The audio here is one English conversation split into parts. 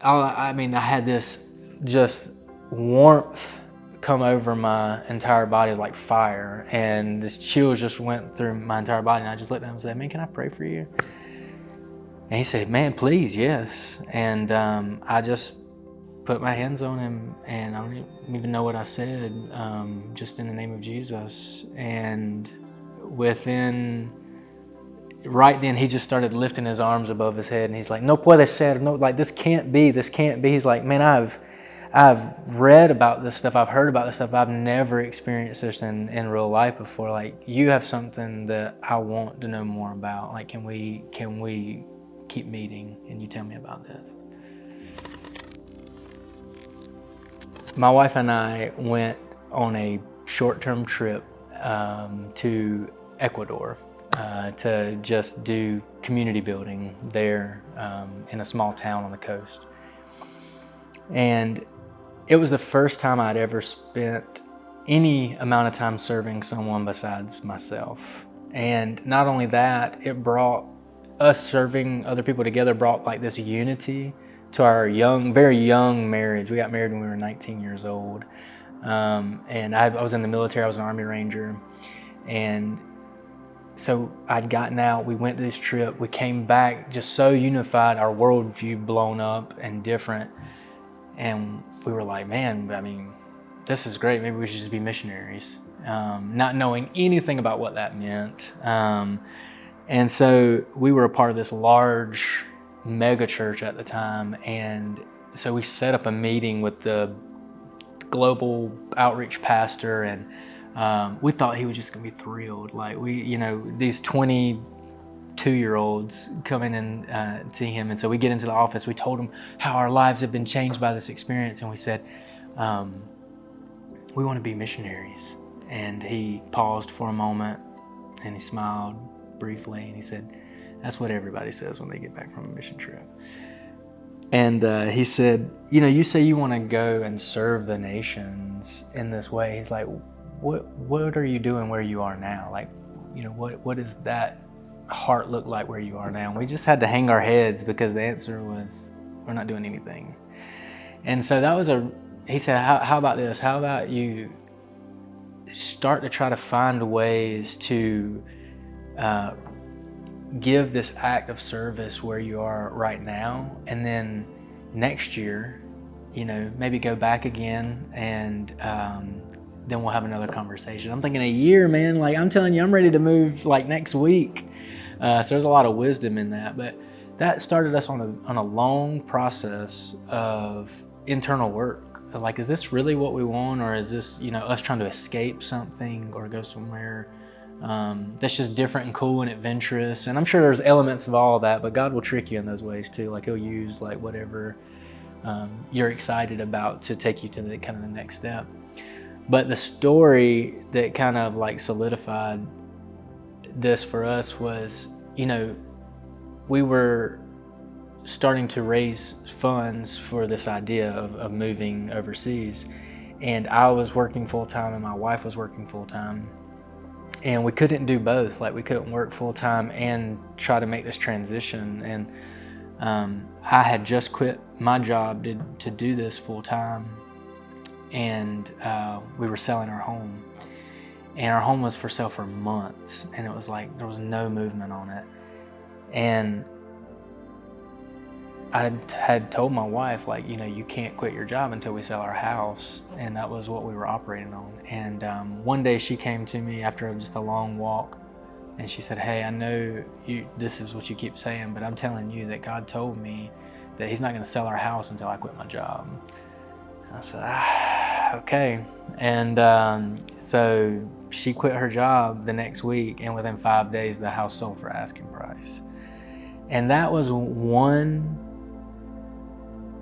I had this just warmth come over my entire body like fire, and this chills just went through my entire body, and I just looked at him and said, man, can I pray for you? And he said, man, please, yes. And I just put my hands on him, and I don't even know what I said, just in the name of Jesus. And right then, he just started lifting his arms above his head, and he's like, no puede ser, no, like this can't be. He's like, man, I've read about this stuff, I've heard about this stuff, I've never experienced this in real life before. Like, you have something that I want to know more about. Like, can we keep meeting and you tell me about this? My wife and I went on a short-term trip to Ecuador to just do community building there in a small town on the coast. And it was the first time I'd ever spent any amount of time serving someone besides myself. And not only that, it brought us serving other people together, brought like this unity to our very young marriage. We got married when we were 19 years old. And I was in the military, I was an Army Ranger. And so I'd gotten out, we went to this trip, we came back just so unified, our worldview blown up and different. And we were like, man, I mean, this is great. Maybe we should just be missionaries. Not knowing anything about what that meant. And so we were a part of this large mega church at the time. And so we set up a meeting with the global outreach pastor, and we thought he was just gonna be thrilled. Like these 22-year-olds coming in to him. And so we get into the office, we told him how our lives have been changed by this experience. And we said, we want to be missionaries. And he paused for a moment and he smiled briefly and he said, that's what everybody says when they get back from a mission trip. And he said, you say you want to go and serve the nations in this way. He's like, what are you doing where you are now? Like, what does that heart look like where you are now? And we just had to hang our heads because the answer was, we're not doing anything. And so he said, how about this? How about you start to try to find ways to give this act of service where you are right now, and then next year, maybe go back again, and then we'll have another conversation. I'm thinking a year, man. Like, I'm telling you, I'm ready to move like next week. So there's a lot of wisdom in that, but that started us on a long process of internal work. Like, is this really what we want, or is this us trying to escape something or go somewhere that's just different and cool and adventurous? And I'm sure there's elements of all of that, but God will trick you in those ways too. Like, he'll use like whatever you're excited about to take you to the kind of the next step. But the story that kind of like solidified this for us was, we were starting to raise funds for this idea of moving overseas. And I was working full-time and my wife was working full-time. And we couldn't do both. Like, we couldn't work full-time and try to make this transition. And I had just quit my job to do this full-time. And we were selling our home. And our home was for sale for months. And it was like, there was no movement on it. And I had told my wife, like, you can't quit your job until we sell our house. And that was what we were operating on. And one day she came to me after just a long walk, and she said, hey, I know this is what you keep saying, but I'm telling you that God told me that he's not going to sell our house until I quit my job. And I said, okay. And so she quit her job the next week, and within 5 days, the house sold for asking price. And that was one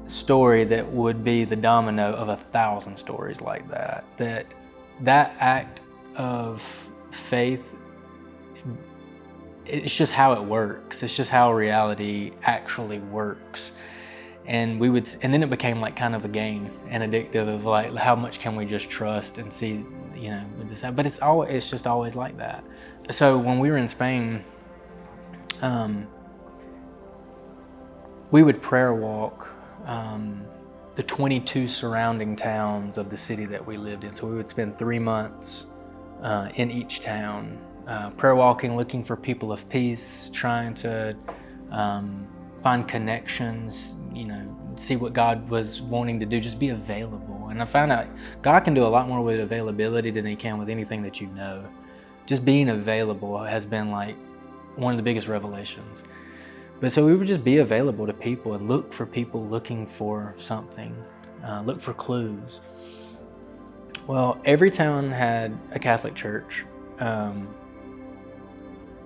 story that would be the domino of 1,000 stories like that. That act of faith, it's just how it works. It's just how reality actually works. And then it became like kind of a game and addictive of like, how much can we just trust and see, with this. But it's just always like that. So when we were in Spain, we would prayer walk the 22 surrounding towns of the city that we lived in. So we would spend 3 months in each town, prayer walking, looking for people of peace, trying to find connections, see what God was wanting to do, just be available. And I found out God can do a lot more with availability than He can with anything that you know. Just being available has been like one of the biggest revelations. But so we would just be available to people and look for people looking for something, look for clues. Well, every town had a Catholic church,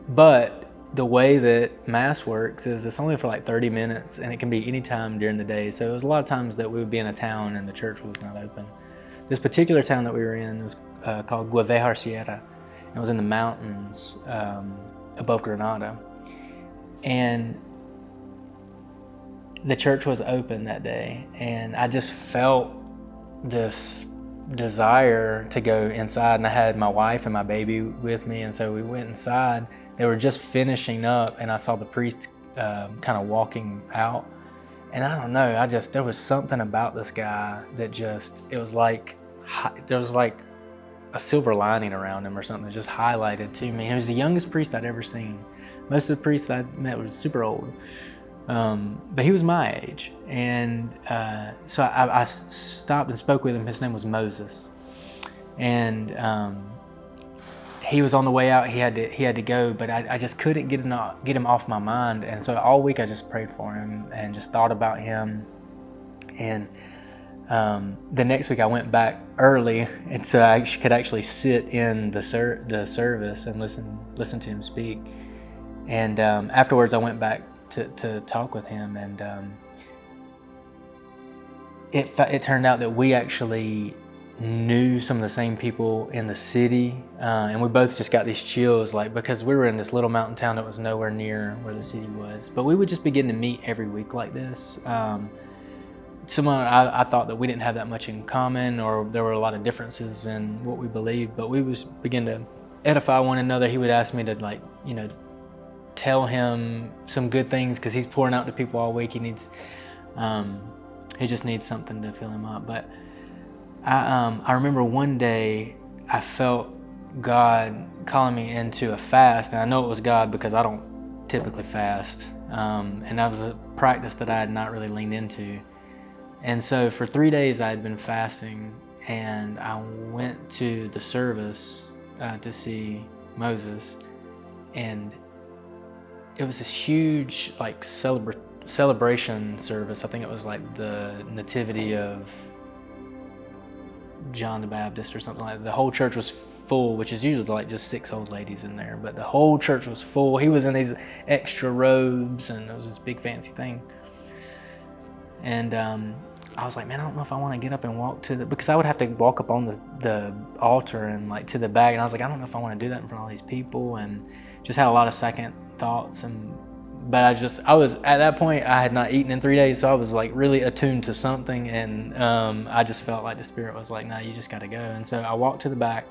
but the way that Mass works is it's only for like 30 minutes and it can be any time during the day. So it was a lot of times that we would be in a town and the church was not open. This particular town that we were in was called Guevejar Sierra. It was in the mountains above Granada. And the church was open that day, and I just felt this desire to go inside, and I had my wife and my baby with me, and so we went inside. They were just finishing up, and I saw the priest kind of walking out, and I don't know, there was something about this guy that it was like, there was like a silver lining around him or something that just highlighted to me. He was the youngest priest I'd ever seen. Most of the priests I met were super old. But he was my age, and so I stopped and spoke with him. His name was Moses, and he was on the way out. He had to go, but I just couldn't get him off my mind. And so all week I just prayed for him and just thought about him. And the next week I went back early, and so I could actually sit in the service and listen to him speak. And afterwards I went back to talk with him, and it turned out that we actually knew some of the same people in the city, and we both just got these chills, like, because we were in this little mountain town that was nowhere near where the city was. But we would just begin to meet every week like this. I thought that we didn't have that much in common, or there were a lot of differences in what we believed, but we would begin to edify one another. He would ask me to tell him some good things, because he's pouring out to people all week. He just needs something to fill him up. But I remember one day I felt God calling me into a fast, and I know it was God because I don't typically fast, and that was a practice that I had not really leaned into. And so for 3 days I had been fasting, and I went to the service to see Moses, and it was this huge celebration service. I think it was like the nativity of John the Baptist or something like that. The whole church was full, which is usually like just 6 old ladies in there, but the whole church was full. He was in these extra robes, and it was this big fancy thing. And I was like, man, I don't know if I want to get up and walk because I would have to walk up on the altar and like to the back, and I was like, I don't know if I want to do that in front of all these people, and just had a lot of second thoughts. But I was at that point, I had not eaten in 3 days, so I was like really attuned to something, and I just felt like the Spirit was like, no, you just got to go. And so I walked to the back,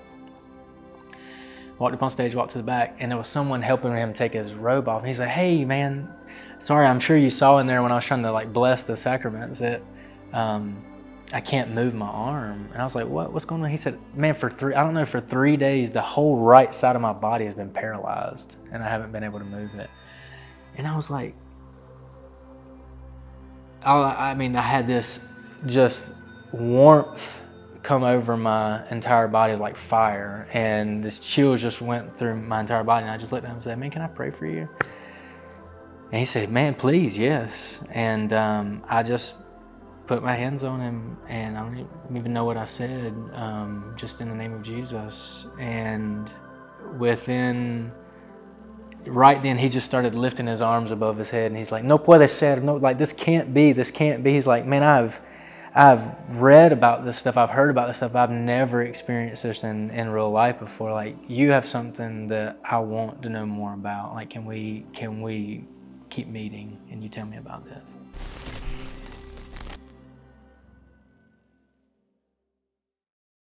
walked up on stage, walked to the back, and there was someone helping him take his robe off. And he's like, hey man, sorry, I'm sure you saw in there when I was trying to like bless the sacraments that I can't move my arm. And I was like, what's going on? He said, man, for 3 days, the whole right side of my body has been paralyzed, and I haven't been able to move it. And I was like, I had this just warmth come over my entire body like fire, and this chills just went through my entire body. And I just looked at him and said, man, can I pray for you? And he said, man, please, yes. And I just put my hands on him, and I don't even know what I said, just in the name of Jesus. And right then he just started lifting his arms above his head, and he's like, no puede ser, no, like this can't be. He's like, man, I've read about this stuff, I've heard about this stuff, I've never experienced this in real life before. Like, you have something that I want to know more about. Like, can we keep meeting and you tell me about this?